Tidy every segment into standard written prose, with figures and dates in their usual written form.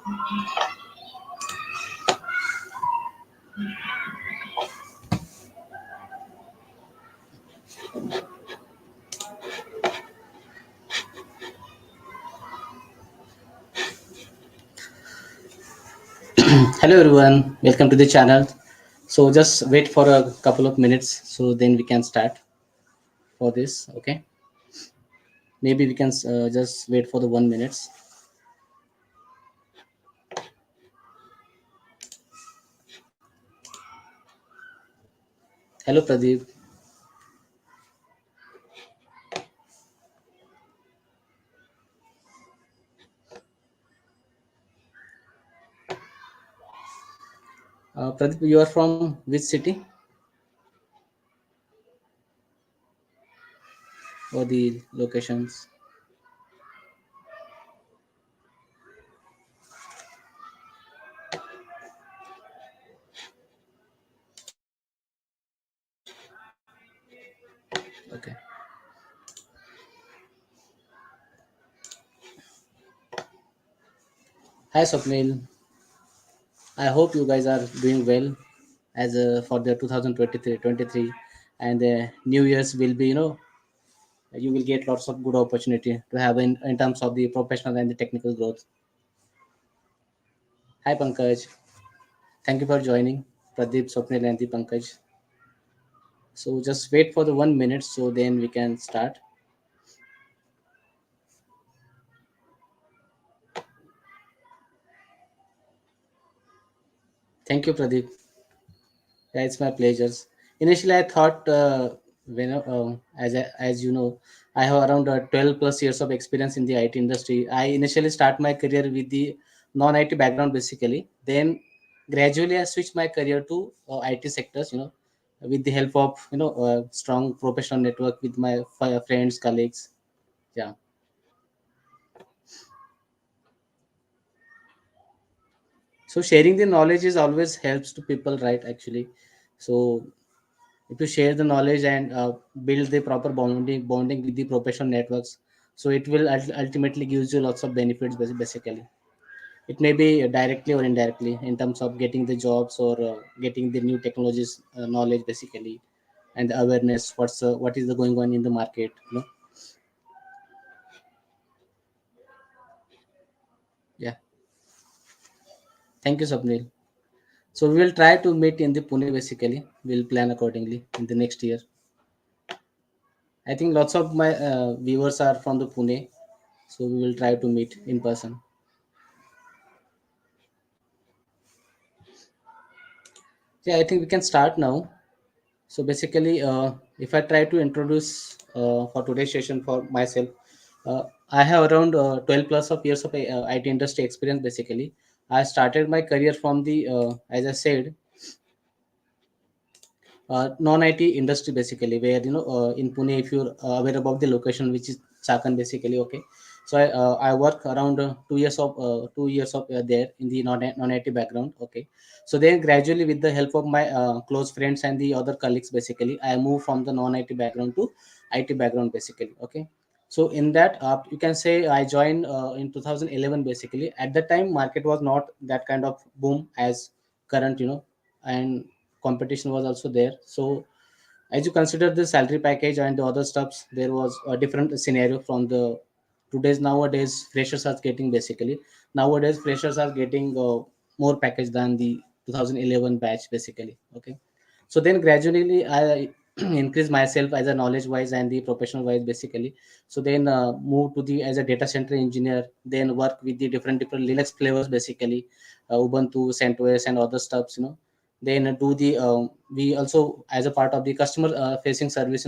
Hello everyone, welcome to the channel. So just wait for a couple of minutes so then we can start for this. Okay, maybe we can just wait for the 1 minutes. Hello Pradeep. Pradeep, you are from which city or the locations? Okay. Hi Swapnil. I hope you guys are doing well as for the 2023 and the New Year's will be you will get lots of good opportunity to have in terms of the professional and the technical growth. Hi Pankaj. Thank you for joining Pradeep, Swapnil, and the Pankaj. So just wait for the 1 minute so then we can start. Thank you, Pradeep. Yeah, it's my pleasures. Initially, I thought, as you know, I have around 12 plus years of experience in the IT industry. I initially start my career with the non-IT background basically. Then gradually I switched my career to IT sectors. With the help of strong professional network with my friends, colleagues. Yeah. So sharing the knowledge is always helps to people, right? Actually, so if you share the knowledge and build the proper bonding with the professional networks, so it will ultimately gives you lots of benefits. Basically, it may be directly or indirectly in terms of getting the jobs or getting the new technologies knowledge basically, and the awareness. What is the going on in the market? Yeah. Thank you, Swapnil. So we will try to meet in the Pune basically. We'll plan accordingly in the next year. I think lots of my viewers are from the Pune, so we will try to meet in person. Yeah, I think we can start now. So basically, if I try to introduce for today's session for myself, I have around 12 plus of years of IT industry experience. Basically, I started my career from the, as I said, non-IT industry basically, where in Pune, if you're aware about the location, which is Chakan basically, okay. So I work around 2 years of 2 years of there in the non-IT background, okay. So then gradually with the help of my close friends and the other colleagues, basically, I moved from the non-IT background to IT background basically, okay. So in that, you can say I joined in 2011 basically. At that time, market was not that kind of boom as current, and competition was also there. So as you consider the salary package and the other stuffs, there was a different scenario from the today's. Nowadays freshers are getting basically, nowadays freshers are getting more package than the 2011 batch basically, okay. So then gradually I increase myself as a knowledge wise and the professional wise basically. So then move to the as a data center engineer, then work with the different Linux flavors basically, Ubuntu, CentOS and other stuffs, then do the we also as a part of the customer facing service,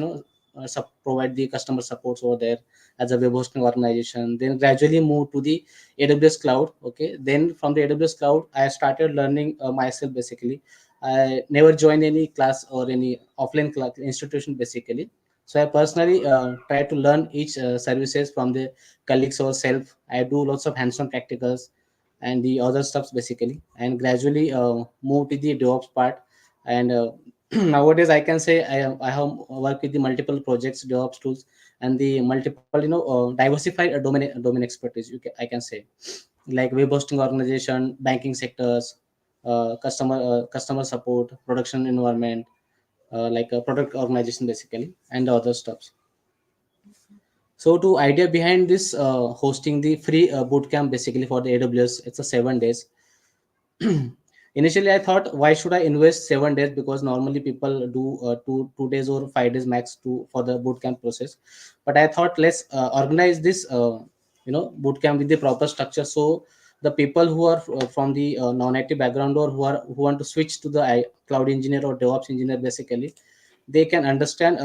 provide the customer supports over there as a web hosting organization. Then gradually move to the AWS cloud, okay. Then from the AWS cloud I started learning myself basically. I never joined any class or any offline class institution basically. So I personally try to learn each services from the colleagues or self. I do lots of hands-on practicals and the other stuffs basically, and gradually move to the DevOps part. And nowadays I can say I have worked with the multiple projects, DevOps tools, and the multiple diversified domain expertise. I can say. like web hosting organization, banking sectors, customer support, production environment, like a product organization basically, and the other stuffs. So to idea behind this hosting the free bootcamp basically for the AWS, it's a 7 days. Initially I thought, why should I invest 7 days, because normally people do 2 days or 5 days max to for the bootcamp process. But I thought, let's organize this bootcamp with the proper structure, so the people who are from the non-IT background, or who want to switch to the cloud engineer or DevOps engineer basically, they can understand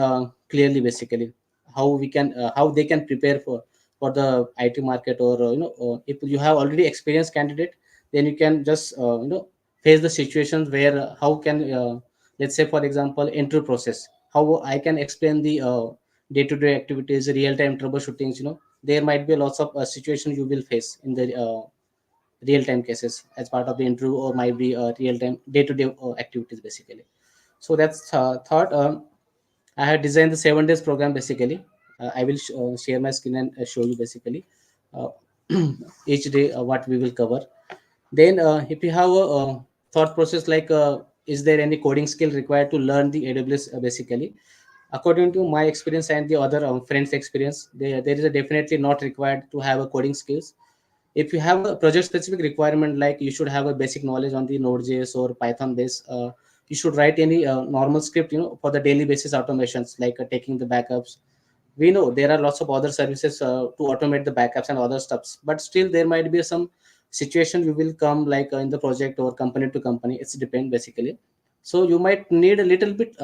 clearly basically how they can prepare for the IT market, or if you have already experienced candidate, then you can just face the situations where how can let's say for example entry process, how I can explain the day-to-day activities, real-time troubleshootings. There might be lots of situations you will face in the real-time cases as part of the interview, or might be real-time day-to-day activities basically. So that's thought. I had designed the 7 days program basically. I will share my screen and show you basically uh, each day what we will cover. Then, if you have a, thought process like, is there any coding skill required to learn the AWS basically? According to my experience and the other friends' experience, there is a definitely not required to have a coding skills. If you have a project specific requirement, like you should have a basic knowledge on the Node.js or Python base, you should write any normal script, for the daily basis automations, like taking the backups. We know there are lots of other services to automate the backups and other stuffs, but still there might be some situation you will come, like in the project or company to company, it's depend basically. So you might need a little bit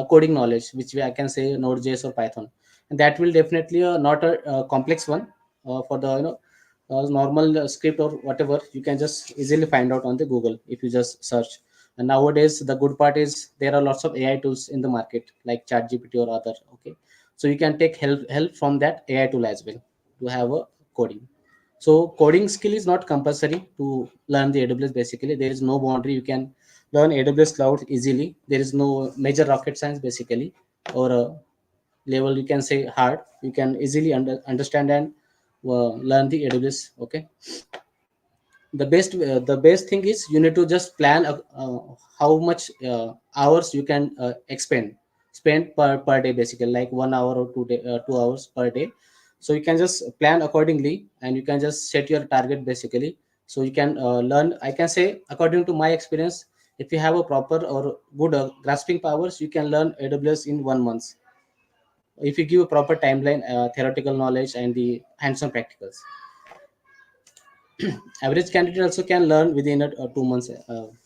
coding knowledge, which I can say Node.js or Python, and that will definitely not a, complex one. For the normal script or whatever, you can just easily find out on the Google if you just search. And nowadays the good part is there are lots of AI tools in the market, like ChatGPT or other. Okay, so you can take help from that AI tool as well to have a coding. So coding skill is not compulsory to learn the AWS basically. There is no boundary, you can learn AWS cloud easily. There is no major rocket science basically, or level you can say hard. You can easily understand and learn the AWS. Okay, the best thing is you need to just plan how much hours you can expend spend per day basically, like 1 hour or 2 hours per day. So you can just plan accordingly, and you can just set your target basically. So you can learn, I can say according to my experience, if you have a proper or good grasping powers, you can learn AWS in 1 month, if you give a proper timeline, theoretical knowledge and the hands-on practicals. Average candidate also can learn within 2 months,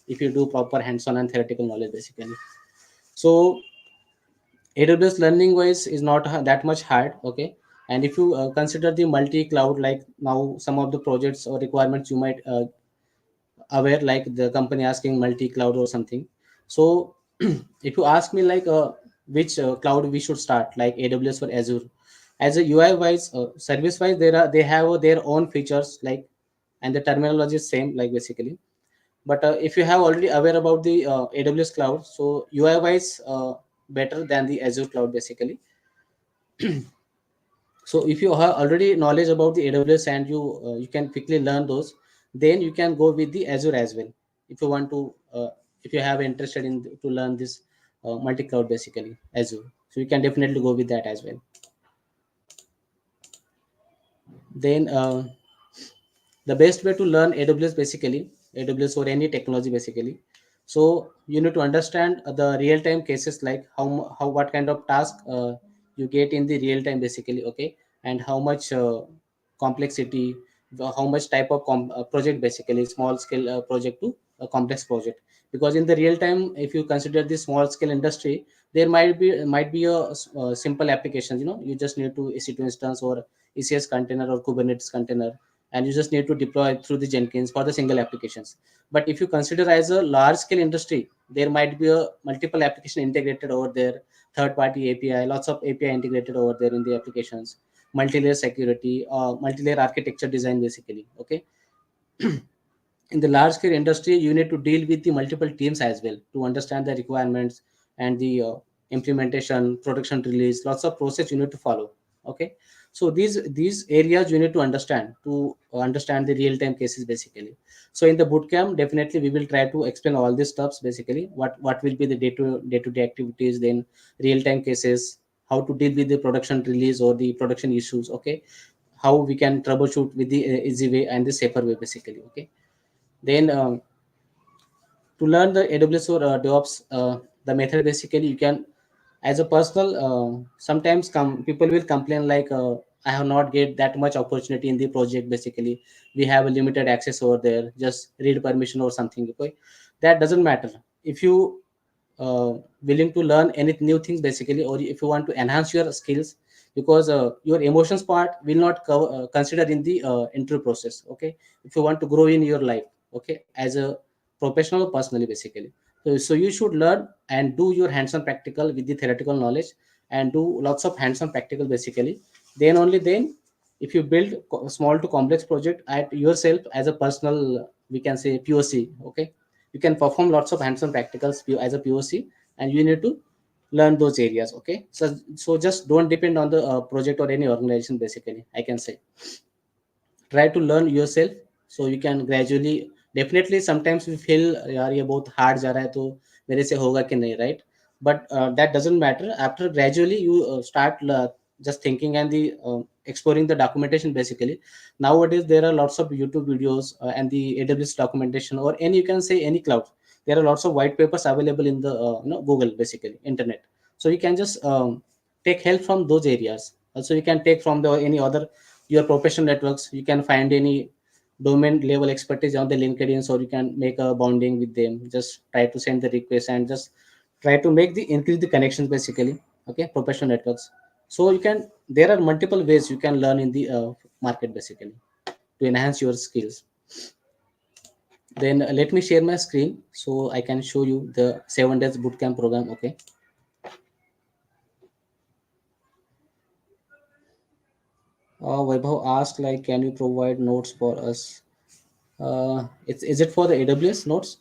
if you do proper hands-on and theoretical knowledge basically. So AWS learning wise is not that much hard. Okay, and if you consider the multi-cloud, like now some of the projects or requirements you might aware, like the company asking multi-cloud or something. So if you ask me like which cloud we should start, like AWS or Azure, as a UI wise, service wise, they have their own features, like, and the terminology is same, like basically. But if you have already aware about the AWS cloud, so UI wise better than the Azure cloud basically. So if you have already knowledge about the AWS, and you can quickly learn those, then you can go with the Azure as well. If you want to if you have interested in to learn this multi cloud basically Azure, so you can definitely go with that as well. Then the best way to learn AWS basically, AWS or any technology basically. So you need to understand the real time cases, like how what kind of task you get in the real time basically. Okay, and how much complexity, how much type of project basically, small scale project to a complex project. Because in the real time, if you consider the small scale industry, there might be a simple applications. You just need to EC2 instance or ECS container or Kubernetes container, and you just need to deploy through the Jenkins for the single applications. But if you consider as a large scale industry, there might be a multiple application integrated over there, third party API, lots of API integrated over there in the applications, multi-layer security, multi-layer architecture design basically. Okay, in the large scale industry, you need to deal with the multiple teams as well to understand the requirements and the implementation, production release, lots of process you need to follow. Okay, So these areas you need to understand to understand the real time cases basically. So in the bootcamp, definitely we will try to explain all these stuffs basically. What will be the day to day activities, then real time cases, how to deal with the production release or the production issues. Okay, how we can troubleshoot with the easy way and the safer way basically. Okay, then to learn the AWS or DevOps, the method basically you can, as a personal, sometimes people will complain like I have not get that much opportunity in the project basically. We have a limited access over there. Just read permission or something. Okay, that doesn't matter. If you willing to learn any new things basically, or if you want to enhance your skills, because your emotions part will not consider in the interview process. Okay, if you want to grow in your life, okay, as a professional or personally basically. So you should learn and do your hands-on practical with the theoretical knowledge, and do lots of hands-on practical basically. Then only then, if you build small to complex project at yourself as a personal, we can say POC. Okay, you can perform lots of hands-on practicals as a POC, and you need to learn those areas. Okay, so just don't depend on the project or any organization basically, I can say. Try to learn yourself, so you can gradually, definitely sometimes we feel यार ये बहुत hard जा रहा है तो मेरे से होगा कि नहीं, right? But that doesn't matter. After gradually you start just thinking and the exploring the documentation basically. Nowadays there are lots of YouTube videos and the AWS documentation, or any, you can say, any cloud. There are lots of white papers available in the Google basically, internet. So you can just take help from those areas. Also you can take from the any other your professional networks. You can find any domain level expertise on the LinkedIn, or you can make a bonding with them. Just try to send the request and just try to make the increase the connections basically. Okay, professional networks. So you can, there are multiple ways you can learn in the market basically, to enhance your skills. Then let me share my screen so I can show you the 7 days bootcamp program. Okay. Vaibhav asked like, can you provide notes for us? Is it for the AWS notes?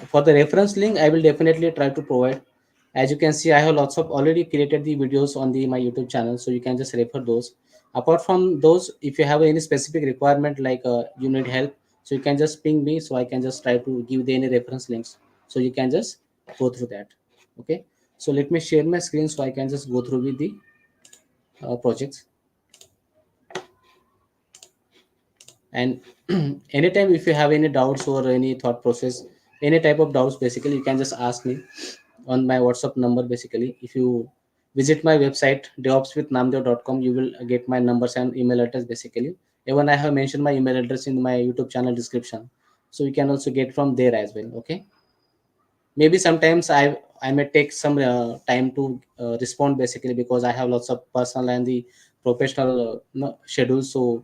For the reference link, I will definitely try to provide. As you can see, I have lots of already created the videos on the my YouTube channel, so you can just refer those. Apart from those, if you have any specific requirement like you need help, so you can just ping me, so I can just try to give the any reference links, so you can just go through that. Okay. So let me share my screen so I can just go through with the projects. And anytime if you have any doubts or any thought process, any type of doubts basically, you can just ask me on my WhatsApp number basically. If you visit my website deopswithnamdev.com, you will get my numbers and email address basically. Even I have mentioned my email address in my YouTube channel description, so you can also get from there as well. Okay, maybe sometimes I may take some time to respond basically, because I have lots of personal and the professional schedules. So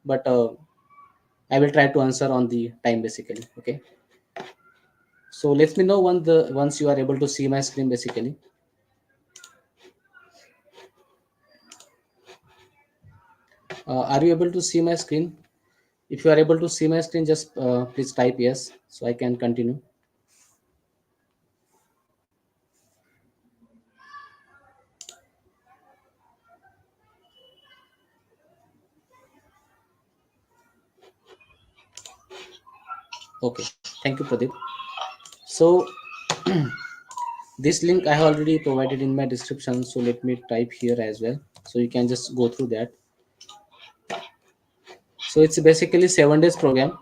but I will try to answer on the time basically. Okay. So let me know once you are able to see my screen basically. Are you able to see my screen? If you are able to see my screen, just please type yes so I can continue. Okay. Thank you, Pradeep. So this link I have already provided in my description. So let me type here as well. So you can just go through that. So it's basically 7 days program.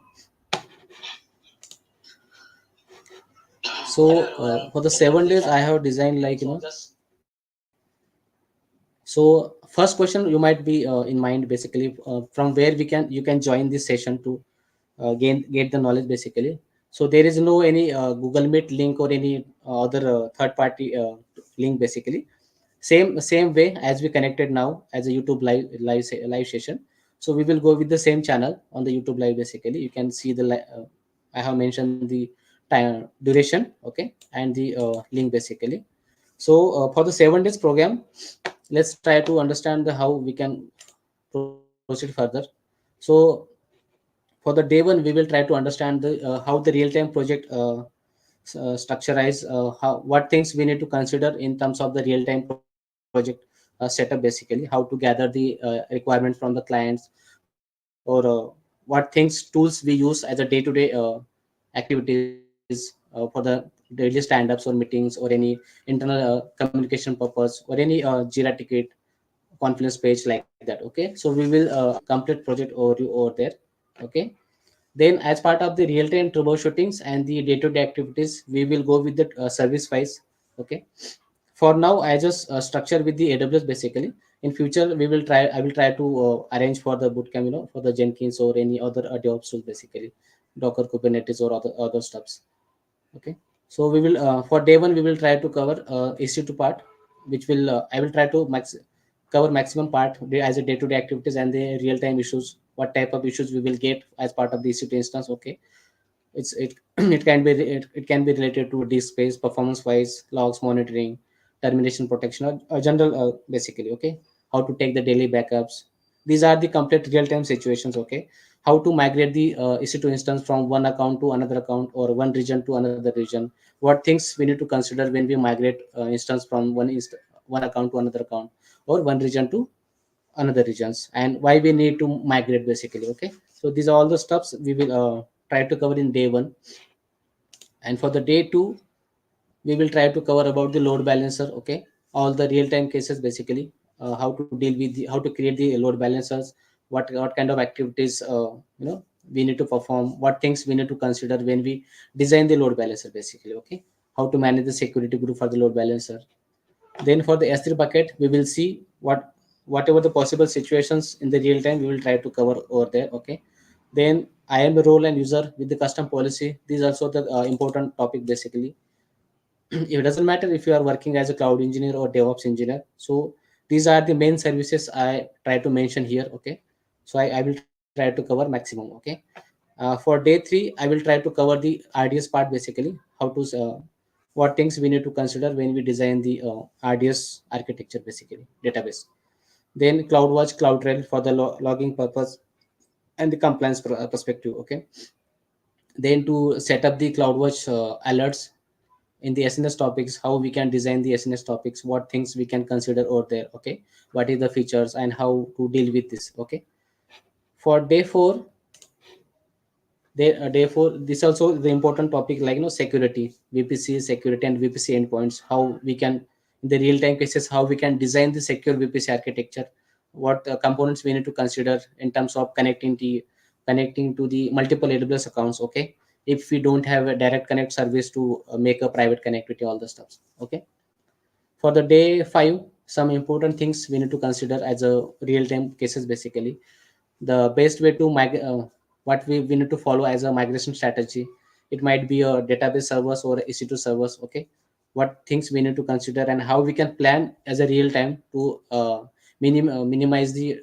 So for the 7 days, I have designed like So first question you might be in mind basically, from where you can join this session to get the knowledge basically. So there is no any Google Meet link or any other third party link basically. Same way as we connected now as a YouTube live session. So we will go with the same channel on the YouTube live basically. You can see the I have mentioned the time duration, okay, and the link basically. So for the 7 days program, let's try to understand how we can proceed further. So for the day one, we will try to understand how the real time project structurize, how what things we need to consider in terms of the real time project. So setup basically, how to gather the requirements from the clients, or what things tools we use as a day-to-day activities for the daily stand-ups or meetings or any internal communication purpose or any Jira ticket, Confluence page like that. Okay, so we will complete project overview over there. Okay, then as part of the real-time troubleshootings and the day-to-day activities, we will go with the service wise. Okay, for now I just structure with the AWS basically. In future we will try, I will try to arrange for the bootcamp, for the Jenkins or any other DevOps tool basically, Docker, Kubernetes or other stuffs. Okay, so we will for day one we will try to cover EC2 part, which will I will try to cover maximum part as a day-to-day activities and the real-time issues, what type of issues we will get as part of the EC2 instance. Okay, it it can be related to disk space, performance wise, logs monitoring, termination protection, or general basically. Okay, how to take the daily backups. These are the complete real-time situations. Okay, how to migrate the EC2 instance from one account to another account or one region to another region. What things we need to consider when we migrate instance from one account to another account, or one region to another regions, and why we need to migrate basically. Okay, so these are all the steps we will try to cover in day one. And for the day two we will try to cover about the load balancer. Okay, all the real time cases basically, how to deal with how to create the load balancers, what kind of activities we need to perform, what things we need to consider when we design the load balancer basically. Okay, how to manage the security group for the load balancer. Then for the S3 bucket, we will see whatever the possible situations in the real time we will try to cover over there. Okay. Then I am a role and user with the custom policy. These are also the important topic basically. It doesn't matter if you are working as a cloud engineer or DevOps engineer. So these are the main services I try to mention here. Okay. So I will try to cover maximum. Okay. For day three, I will try to cover the RDS part basically, how to what things we need to consider when we design the RDS architecture basically, database. Then CloudWatch, CloudTrail for the logging purpose and the compliance perspective. Okay. Then to set up the CloudWatch alerts in the SNS topics, how we can design the SNS topics, what things we can consider over there. Okay. What is the features and how to deal with this. Okay. For day four, therefore this also the important topic, like security, VPC security and VPC endpoints, how we can in the real time cases, how we can design the secure VPC architecture, what components we need to consider in terms of connecting to the multiple AWS accounts. Okay, if we don't have a direct connect service to make a private connectivity, all the stuffs. Okay, for the day five, some important things we need to consider as a real time cases basically. The best way to what we need to follow as a migration strategy, it might be a database servers or EC2 servers. Okay, what things we need to consider and how we can plan as a real time to minimize the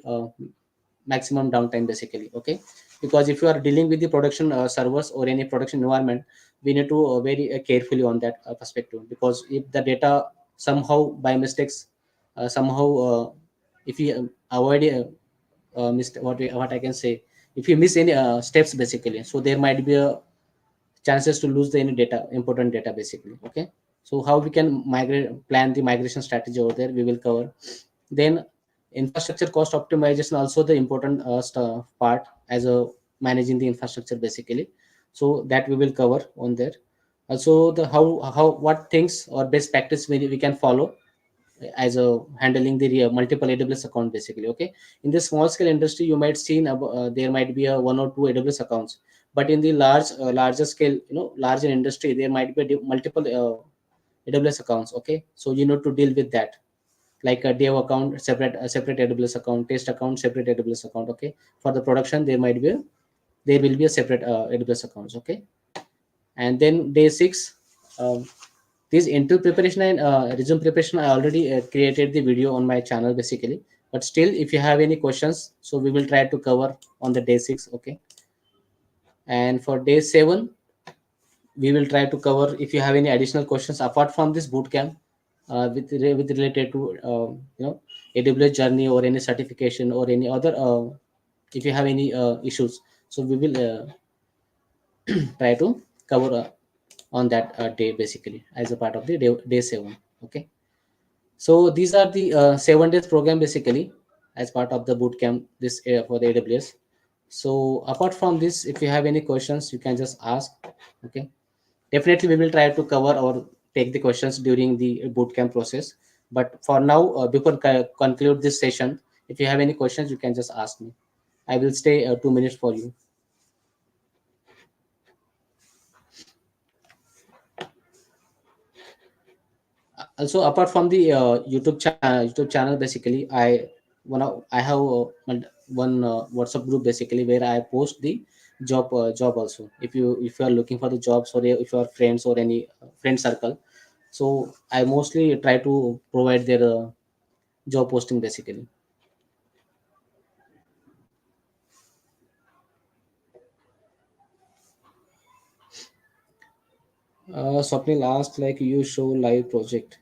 maximum downtime basically. Okay, because if you are dealing with the production servers or any production environment, we need to very carefully on that perspective, because if the data somehow by mistakes somehow if you avoid what I can say, if you miss any steps basically, so there might be a chances to lose the any data, important data basically. Okay, so how we can migrate, plan the migration strategy over there, we will cover. Then infrastructure cost optimization, also the important part as a managing the infrastructure basically, so that we will cover on there. Also the how what things or best practice we can follow as a handling the multiple AWS account basically. Okay, in the small scale industry you might see there might be a one or two AWS accounts, but in the larger scale, larger industry, there might be multiple AWS accounts. Okay, so you need to deal with that, like a dev account separate, a separate AWS account, test account separate AWS account. Okay, for the production there will be a separate AWS accounts. Okay, and then day six, this interview preparation and resume preparation, I already created the video on my channel basically, but still if you have any questions, so we will try to cover on the day six. Okay, and for day seven we will try to cover, if you have any additional questions apart from this bootcamp, with related to AWS journey or any certification or any other if you have any issues, so we will try to cover on that day basically as a part of the day seven. Okay, So these are the 7 days program basically as part of the boot camp this for the AWS. So apart from this, if you have any questions, you can just ask. Okay, definitely we will try to cover or take the questions during the boot camp process. But for now, before conclude this session, if you have any questions, you can just ask me. I will stay 2 minutes for you. Also apart from the YouTube channel basically I have one WhatsApp group basically where I post the job also. If you are looking for the jobs, or if you are friends or any friend circle, so I mostly try to provide their job posting basically. Swapnil asked like you show live project.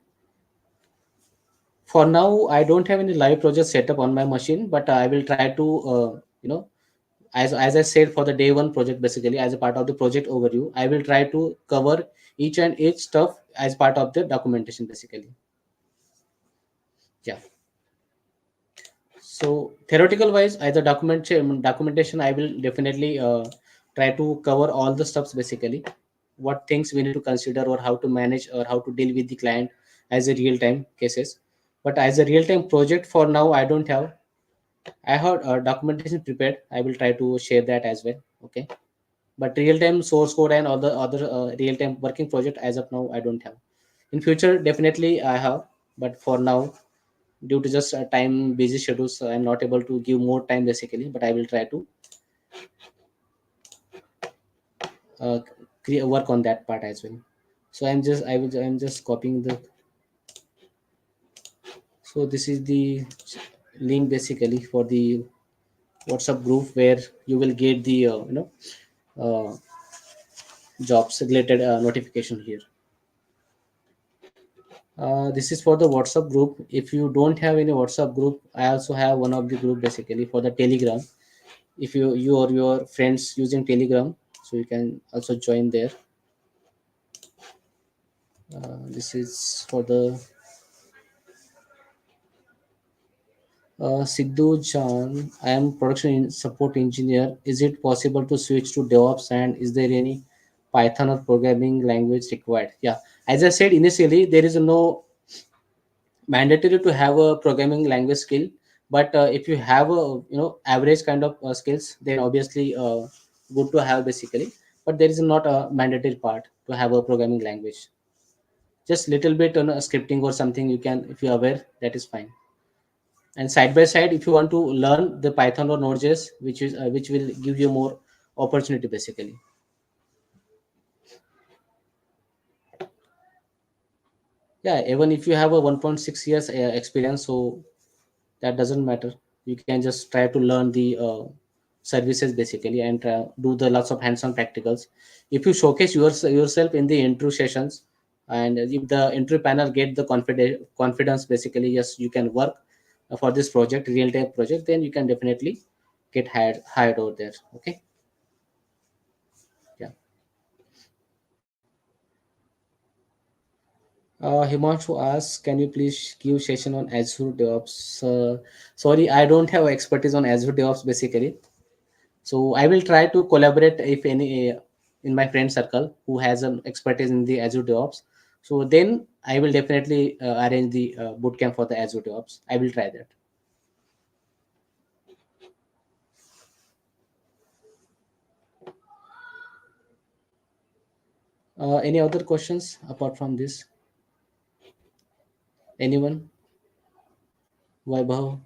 For now I don't have any live project set up on my machine, but I will try to as I said, for the day one project basically, as a part of the project overview, I will try to cover each and each stuff as part of the documentation basically. Yeah. So theoretical wise, as a documentation, I will definitely try to cover all the stuffs basically, what things we need to consider or how to manage or how to deal with the client as a real time cases. But as a real time project, for now I don't have. I have documentation prepared. I will try to share that as well. Okay. But real time source code and other real time working project, as of now I don't have. In future definitely I have, but for now, due to just time busy schedules, I'm not able to give more time basically, but I will try to work on that part as well. So I'm just copying the. So this is the link basically for the WhatsApp group where you will get the uh, jobs related notification here. This is for the WhatsApp group. If you don't have any WhatsApp group, I also have one of the group basically for the Telegram. If you or your friends using Telegram, so you can also join there. This is for the Sidhu Jan. I am support engineer. Is it possible to switch to DevOps, and is there any Python or programming language required? Yeah, as I said initially, there is no mandatory to have a programming language skill, but if you have a average kind of skills, then obviously good to have basically. But there is not a mandatory part to have a programming language. Just little bit on scripting or something you can, if you're aware, that is fine. And side by side, if you want to learn the Python or Node.js, which will give you more opportunity basically. Yeah, even if you have a 1.6 years experience, so that doesn't matter. You can just try to learn the services basically, and do the lots of hands-on practicals. If you showcase yourself in the intro sessions, and if the interview panel get the confidence basically, yes, you can work for this project, real-time project, then you can definitely get hired over there. Okay. Yeah. Himanshu asks, can you please give session on Azure DevOps? Sorry, I don't have expertise on Azure DevOps basically. So I will try to collaborate if any in my friend circle who has an expertise in the Azure DevOps. So then I will definitely arrange the bootcamp for the Azure DevOps. I will try that. Any other questions apart from this? Anyone? Vaibhav?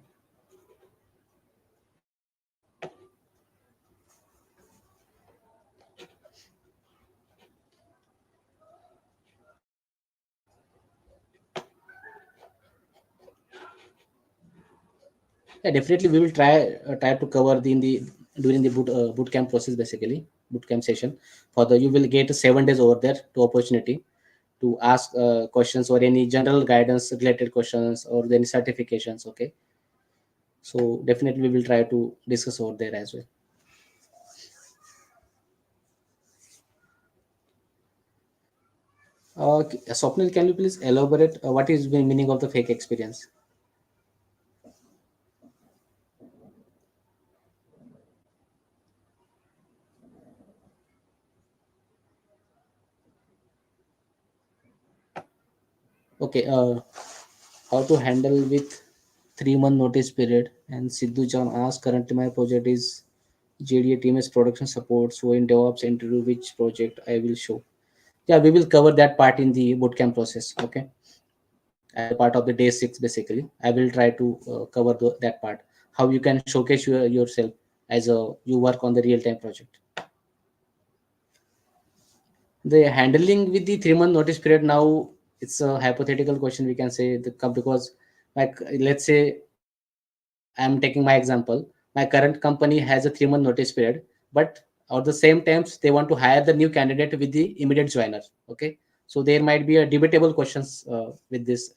Yeah, definitely we will try to cover the in the during the boot camp process basically, boot camp session. For the, you will get 7 days over there to opportunity to ask questions or any general guidance related questions or any certifications. Okay, so definitely we will try to discuss over there as well. Swapnil, can you please elaborate what is the meaning of the fake experience? Okay, how to handle with 3 month notice period. And Sidhu John asked, currently my project is JDA team is production support. So in DevOps interview, which project I will show? Yeah, we will cover that part in the bootcamp process. Okay, as a part of the day 6, basically, I will try to cover that part. How you can showcase yourself as a you work on the real time project. The handling with the 3 month notice period now, it's a hypothetical question. We can say because, like, let's say I'm taking my example. My current company has a 3 month notice period, but at the same times they want to hire the new candidate with the immediate joiner. Okay, so there might be a debatable questions with this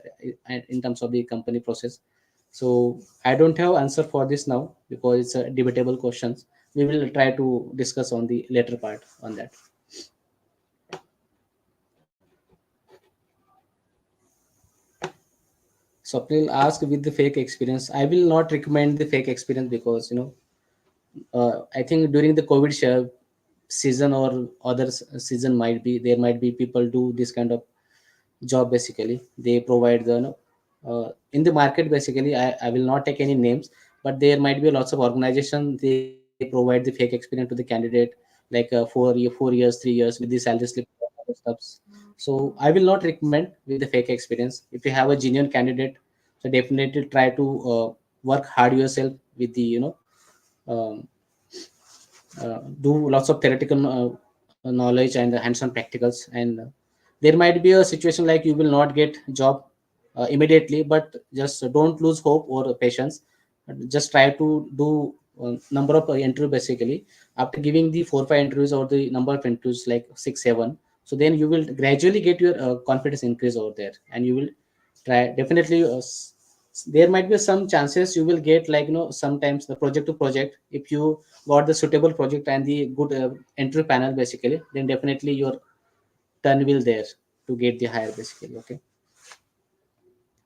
in terms of the company process. So I don't have answer for this now because it's a debatable questions. We will try to discuss on the later part on that. Swapnil ask with the fake experience. I will not recommend the fake experience because I think during the COVID season or other season might be there might be people do this kind of job. Basically they provide the in the market. Basically I will not take any names, but there might be lots of organization. They provide the fake experience to the candidate, like 4 years 3 years with the salary slip and other stuffs. So I will not recommend with the fake experience. If you have a genuine candidate, so definitely try to work hard yourself with the um, do lots of theoretical knowledge and hands-on practicals. And there might be a situation like you will not get job immediately, but just don't lose hope or patience. Just try to do number of interview. Basically after giving the 4 5 interviews or the number of interviews like 6 7, so then you will gradually get your confidence increase over there, and you will try definitely there might be some chances you will get, like sometimes the project to project. If you got the suitable project and the good entry panel, basically then definitely your turn will there to get the higher, basically. Okay,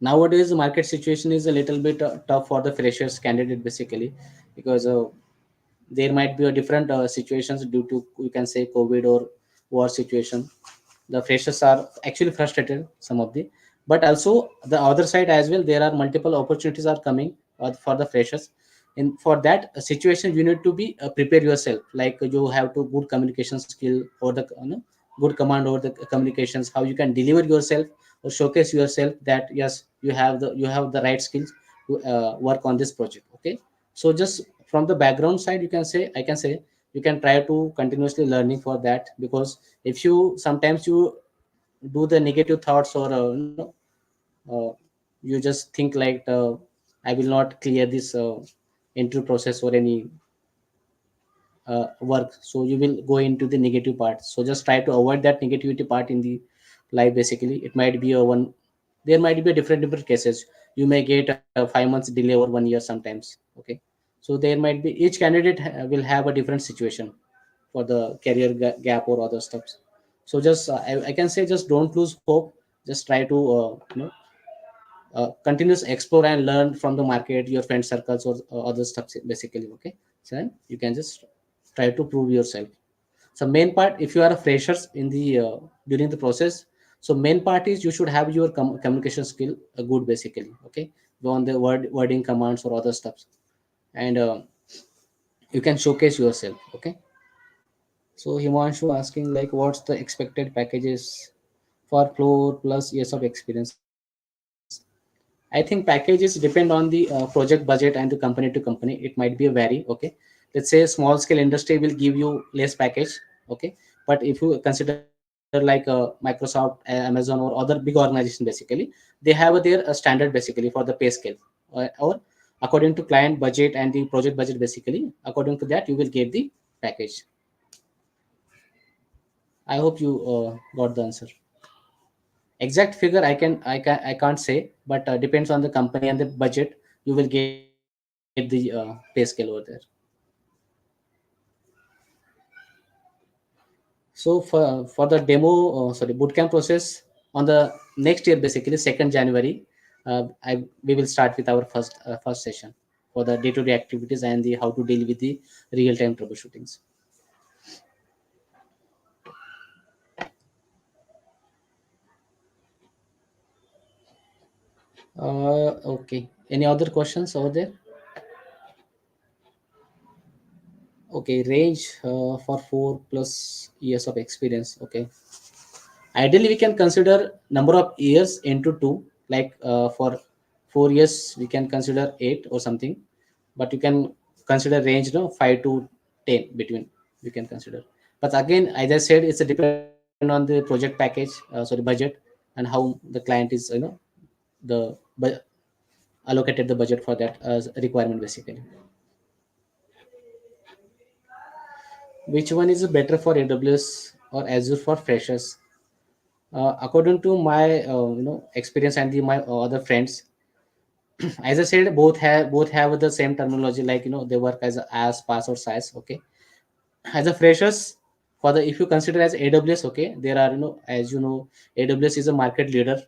nowadays the market situation is a little bit tough for the freshers candidate, basically because there might be a different situations due to, you can say, COVID or war situation. The freshers are actually frustrated, some of the, but also the other side as well, there are multiple opportunities are coming for the freshers. And for that situation you need to be prepare yourself, like you have to good communication skill or the good command over the communications, how you can deliver yourself or showcase yourself that yes, you have the right skills to work on this project. Okay, so just from the background side, you can say, I can say, you can try to continuously learning for that. Because if you sometimes you do the negative thoughts or uh, you just think like I will not clear this interview process or any work, so you will go into the negative part. So just try to avoid that negativity part in the life. Basically it might be a one, there might be a different cases. You may get a 5 months delay or 1 year sometimes. Okay, so there might be each candidate will have a different situation for the career gap or other stuffs. So just I can say just don't lose hope. Just try to continuous explore and learn from the market, your friend circles or other stuff, basically. Okay, so then you can just try to prove yourself. So main part, if you are a freshers in the during the process, so main part is you should have your communication skill good, basically. Okay, go on the wording commands or other stuff, and you can showcase yourself. Okay, so Himanshu asking like what's the expected packages for 4+ years of experience. I think packages depend on the project budget and the company to company. It might be a vary. Okay, let's say small scale industry will give you less package. Okay, but if you consider like Microsoft, Amazon, or other big organization, basically they have their standard, basically, for the pay scale, or according to client budget and the project budget, basically according to that you will get the package. I hope you got the answer. Exact figure I can't say, but depends on the company and the budget. You will get the pay scale over there. So for the demo, sorry, bootcamp process, on the next year basically 2nd January, we will start with our first session for the day-to-day activities and the how to deal with the real-time troubleshootings. Okay, any other questions over there? Okay, range for 4+ years of experience. Okay, ideally we can consider number of years into two, like for 4 years we can consider 8 or something, but you can consider range, 5 to 10 between, you can consider. But again, as I said, it's a depend on the project package, sorry, budget, and how the client is, the allocated the budget for that requirement basically. Which one is better for AWS or Azure for freshers? According to my experience and my other friends, as I said, both have the same terminology, like they work as pass or size. Okay, as a freshers, for the if you consider as AWS, okay, there are, as AWS is a market leader.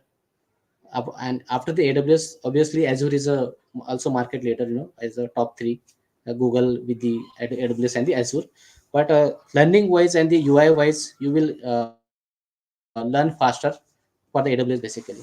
And after the AWS, obviously Azure is a also market leader, as a top three, Google with the AWS and the Azure. But learning wise and the UI wise, you will learn faster for the AWS basically.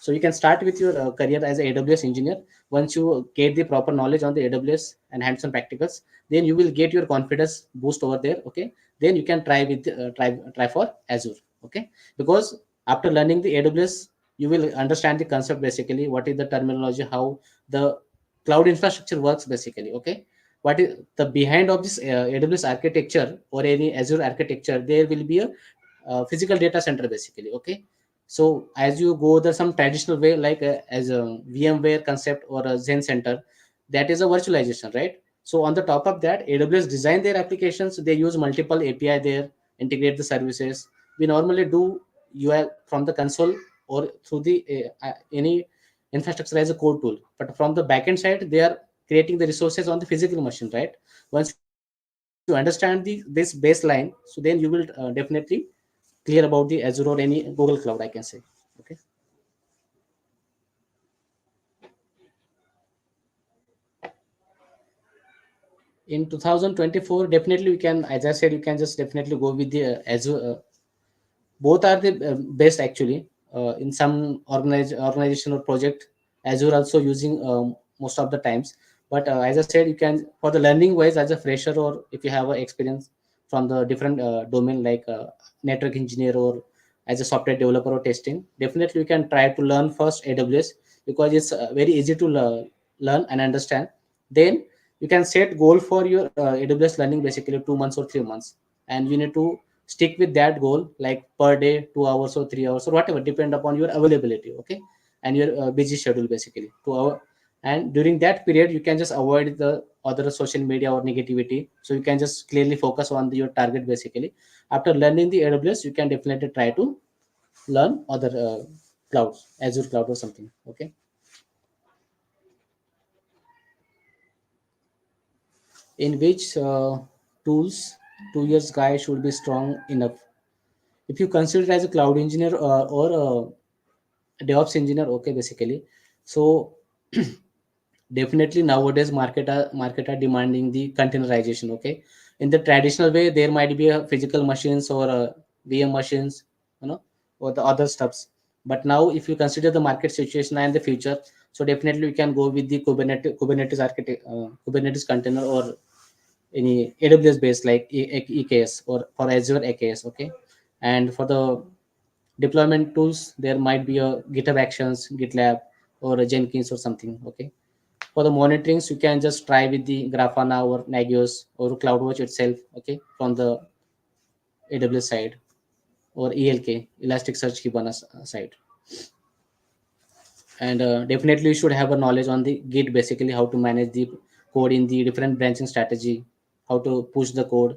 So you can start with your career as a AWS engineer. Once you get the proper knowledge on the AWS and hands-on practicals, then you will get your confidence boost over there. Okay, then you can try with try for Azure. Okay, because after learning the AWS, you will understand the concept basically, what is the terminology, how the cloud infrastructure works basically. Okay, what is the behind of this AWS architecture or any Azure architecture? There will be a physical data center basically. Okay, so as you go the some traditional way, like as a VMware concept or a Zen center, that is a virtualization, right? So on the top of that, AWS design their applications. They use multiple API there, integrate the services. We normally do UI from the console or through the any infrastructure as a code tool. But from the backend side, they are creating the resources on the physical machine, right? Once you understand this baseline, so then you will definitely clear about the Azure or any Google Cloud, I can say. Okay. In 2024, definitely we can, as I said, you can just definitely go with the Azure. Both are the best actually. In some organization or project, Azure also using most of the times. But as I said, you can for the learning wise as a fresher, or if you have a experience from the different domain, like network engineer or as a software developer or testing, definitely you can try to learn first AWS, because it's very easy to learn and understand. Then you can set goal for your AWS learning basically 2 months or 3 months, and you need to stick with that goal, like per day 2 hours or 3 hours or whatever, depend upon your availability. Okay, and your busy schedule basically 2 hour. And during that period you can just avoid the other social media or negativity, so you can just clearly focus on your target basically. After learning the AWS, you can definitely try to learn other clouds, Azure cloud or something. Okay, in which tools 2 years guy should be strong enough? If you consider as a cloud engineer or DevOps engineer, okay, basically. So definitely nowadays market are demanding the containerization. Okay, in the traditional way there might be a physical machines or VM machines, you know or the other stuffs. But now if you consider the market situation and the future, so definitely we can go with the Kubernetes architect, Kubernetes container, or any AWS based like EKS, or for Azure AKS. Okay, and for the deployment tools there might be a GitHub Actions, GitLab, or a Jenkins or something. Okay, for the monitorings you can just try with the Grafana or Nagios or CloudWatch itself. Okay, from the AWS side, or ELK, Elasticsearch Kibana side. And definitely you should have a knowledge on the Git basically, how to manage the code in the different branching strategy, how to push the code.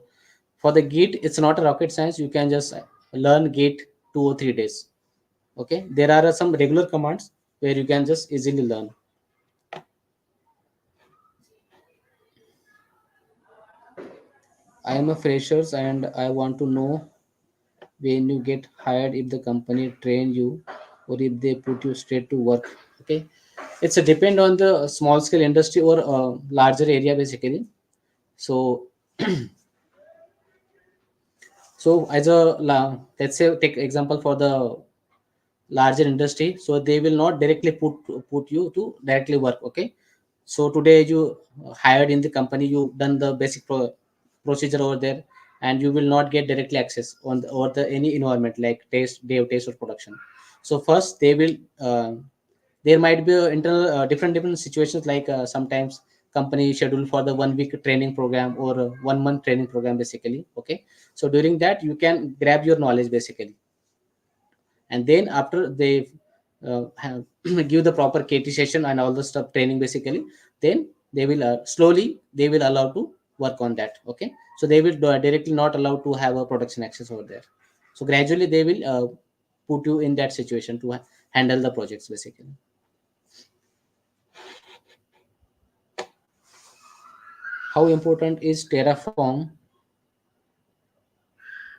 For the Git, it's not a rocket science. You can just learn Git 2 or 3 days. Okay, there are some regular commands where you can just easily learn. I am a freshers and I want to know when you get hired, if the company train you or if they put you straight to work. Okay, it's a depend on the small scale industry or larger area basically. So as a let's say take example for the larger industry, so they will not directly put you to directly work. Okay, so today you hired in the company, you done the basic procedure over there, and you will not get directly access on the, or the any environment like test, dev test or production. So first they will there might be internal different situations like sometimes company schedule for the 1 week training program or 1 month training program basically. Okay, so during that you can grab your knowledge basically, and then after they have give the proper KT session and all the stuff training basically, then they will slowly they will allow to work on that. Okay, so they will directly not allowed to have a production access over there. So gradually they will put you in that situation to handle the projects basically. How important is Terraform?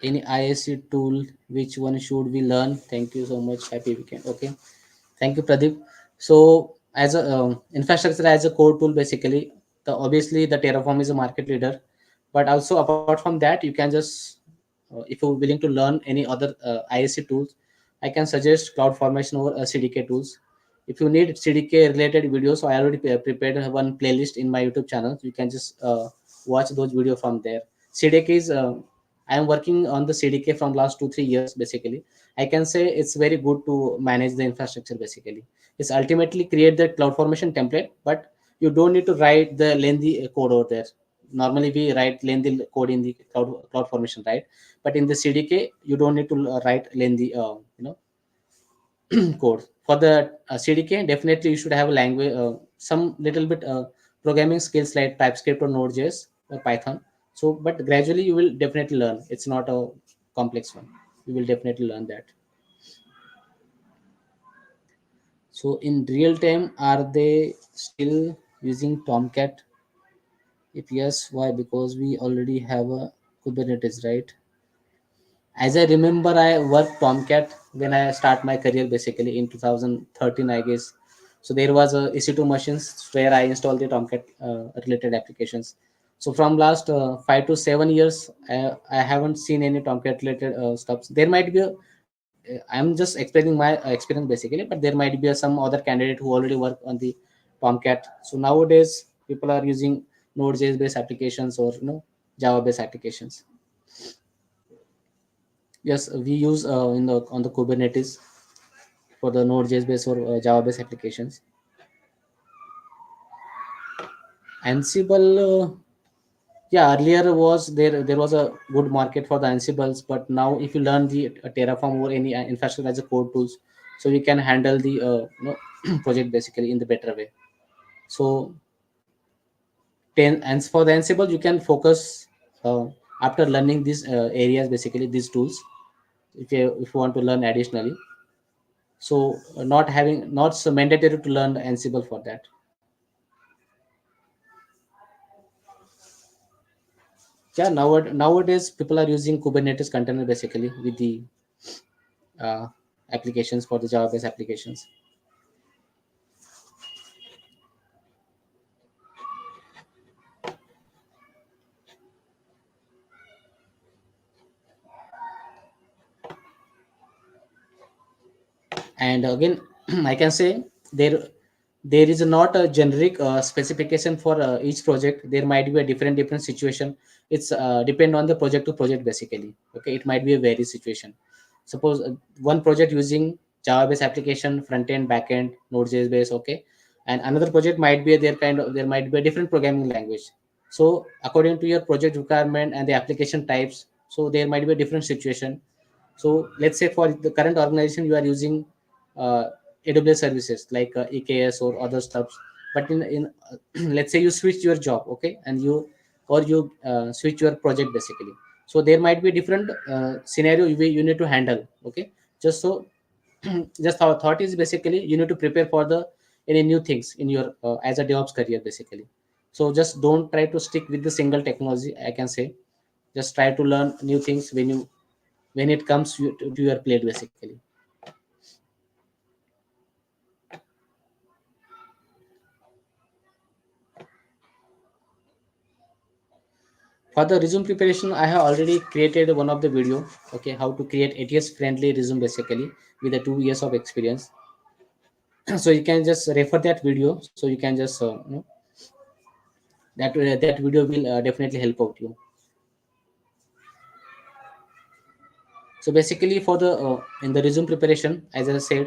Any ISC tool? Which one should we learn? Thank you so much. Happy weekend. Okay. Thank you, Pradeep. So, as a infrastructure as a core tool, basically, the obviously the Terraform is a market leader, but also apart from that, you can just if you're willing to learn any other ISC tools, I can suggest CloudFormation or CDK tools. If you need CDK related videos, so I already prepared one playlist in my YouTube channel. You can just watch those videos from there. CDK is I am working on the CDK from last 2 3 years basically. I can say it's very good to manage the infrastructure basically. It's ultimately create the CloudFormation template, but you don't need to write the lengthy code over there. Normally we write lengthy code in the CloudFormation, right? But in the CDK you don't need to write lengthy code. For the CDK, definitely you should have a language, some little bit programming skills like TypeScript or Node.js or Python. So, but gradually you will definitely learn. It's not a complex one. You will definitely learn that. So, in real time, are they still using Tomcat? If yes, why? Because we already have a Kubernetes, right? As I remember, I worked Tomcat when I start my career basically in 2013, I guess. So there was a EC2 machines where I installed the Tomcat related applications. So from last 5 to 7 years, I haven't seen any Tomcat related stuff. There might be I'm just explaining my experience basically, but there might be some other candidate who already work on the Tomcat. So nowadays people are using Node.js based applications or Java based applications. Yes, we use in the on the Kubernetes for the Node.js based or Java based applications. Ansible, yeah, earlier was there was a good market for the Ansibles, but now if you learn the Terraform or any infrastructure as a code tools, so we can handle the project basically in the better way. So and for the Ansible, you can focus after learning these areas basically these tools. If you want to learn additionally, so not so mandatory to learn Ansible for that. Yeah, nowadays people are using Kubernetes container basically with the uh, applications for the Java based applications. And again I can say there there is not a generic specification for each project. There might be a different situation. It's depend on the project to project basically. Okay, it might be a very situation. Suppose one project using Java based application front end back end Node.js based. Okay, and another project might be their kind of there might be a different programming language. So according to your project requirement and the application types, so there might be a different situation. So let's say for the current organization, you are using uh, AWS services like EKS or other stuff. But in let's say you switch your job, okay, and you switch your project basically. So there might be different scenario you need to handle. Okay, just so just our thought is basically you need to prepare for the any new things in your as a DevOps career basically. So just don't try to stick with the single technology. I can say just try to learn new things when you when it comes to your plate basically. For the resume preparation, I have already created one of the video. Okay, how to create ATS friendly resume basically with the 2 years of experience. So you can just refer that video. So you can just that video will definitely help out you. So basically, for the in the resume preparation, as I said,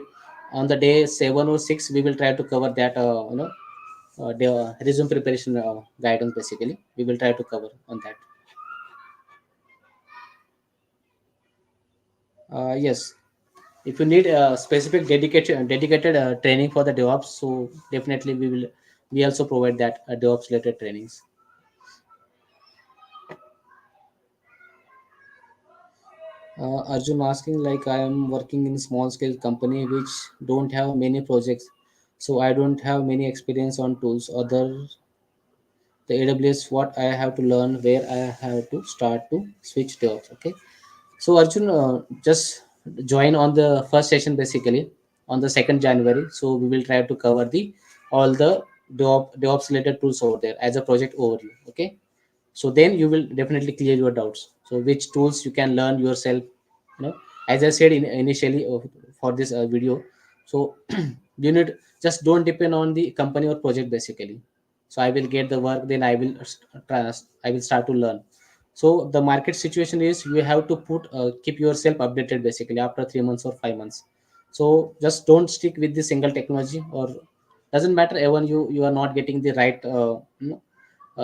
on the day 7 or 6, we will try to cover that the resume preparation guidance. Basically, we will try to cover on that. Yes, if you need a specific dedicated training for the DevOps, so definitely we also provide that DevOps related trainings. Arjun asking like I am working in small scale company which don't have many projects, so I don't have many experience on tools. Other the AWS, what I have to learn, where I have to start to switch DevOps. Okay, so Arjun, just join on the first session basically on the 2nd January. So we will try to cover the all the DevOps related tools over there as a project overview. Okay, so then you will definitely clear your doubts. So which tools you can learn yourself. As I said initially for this video. So you need just don't depend on the company or project basically. So I will get the work, then I will start to learn. So the market situation is you have to keep yourself updated basically after 3 months or 5 months. So just don't stick with the single technology, or doesn't matter even you are not getting the right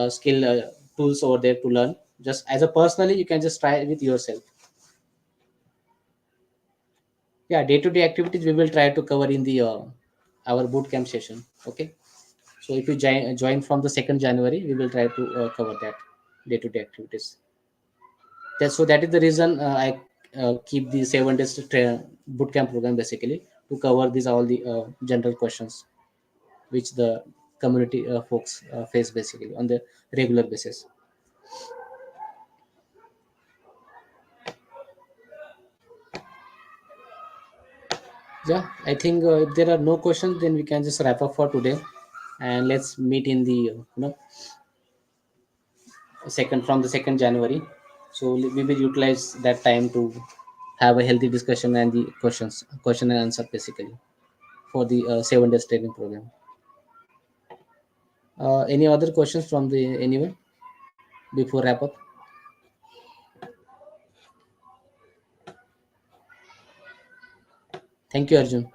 skill tools over there to learn. Just as a personally, you can just try it with yourself. Yeah, day-to-day activities we will try to cover in the our bootcamp session. Okay, so if you join from the 2nd January, we will try to cover that day-to-day activities. That is the reason I keep the 7 days bootcamp program basically to cover these all the general questions which the community folks face basically on the regular basis. Yeah, I think if there are no questions, then we can just wrap up for today, and let's meet in the second from the 2nd January. So we will utilize that time to have a healthy discussion and the question and answer basically for the 7 days training program. Any other questions from the anyone before wrap up? Thank you, Arjun.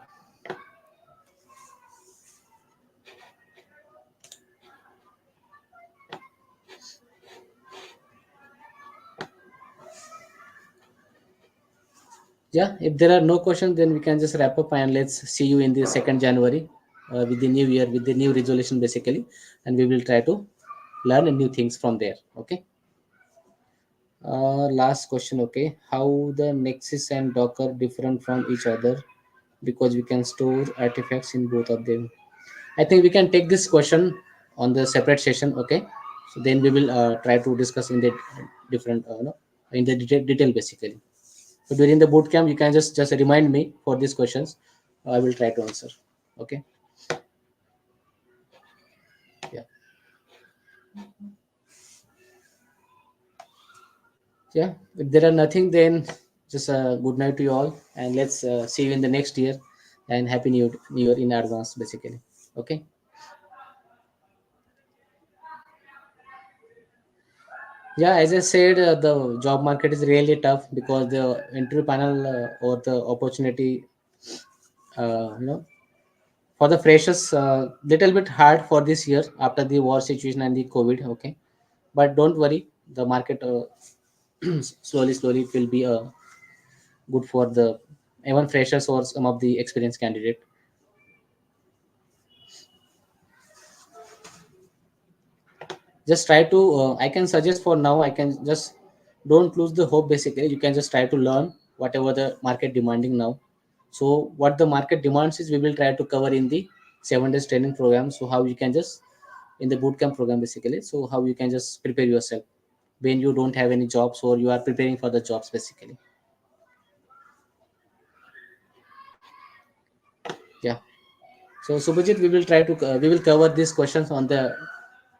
Yeah, if there are no questions, then we can just wrap up and let's see you in the 2nd January with the new year, with the new resolution basically, and we will try to learn new things from there. Okay. Last question. Okay, how the Nexus and Docker different from each other? Because we can store artifacts in both of them. I think we can take this question on the separate session. Okay, so then we will try to discuss in the different, in the detail basically. So during the boot camp, you can just remind me for these questions. I will try to answer. Okay. Yeah. Yeah. If there are nothing, then just good night to you all, and let's see you in the next year, and happy new year in advance, basically. Okay. Yeah, as I said, the job market is really tough because the interview panel or the opportunity, for the freshers, little bit hard for this year after the war situation and the COVID. Okay, but don't worry, the market slowly it will be good for the even freshers or some of the experienced candidate. Just try to I can suggest for now, I can just don't lose the hope basically. You can just try to learn whatever the market demanding now. So what the market demands is we will try to cover in the 7 days training program. So how you can just in the bootcamp program basically, so how you can just prepare yourself when you don't have any jobs or you are preparing for the jobs basically. Yeah. So Subhajit, we will try to we will cover these questions on the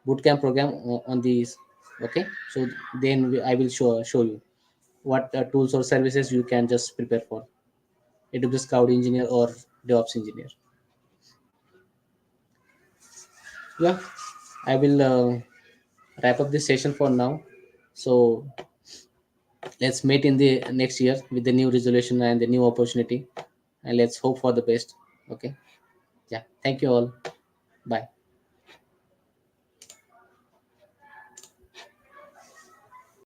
bootcamp program on these. Okay. So then I will show you what tools or services you can just prepare for AWS cloud engineer or DevOps engineer. Yeah. I will wrap up this session for now. So let's meet in the next year with the new resolution and the new opportunity, and let's hope for the best. Okay. Yeah. Thank you all. Bye.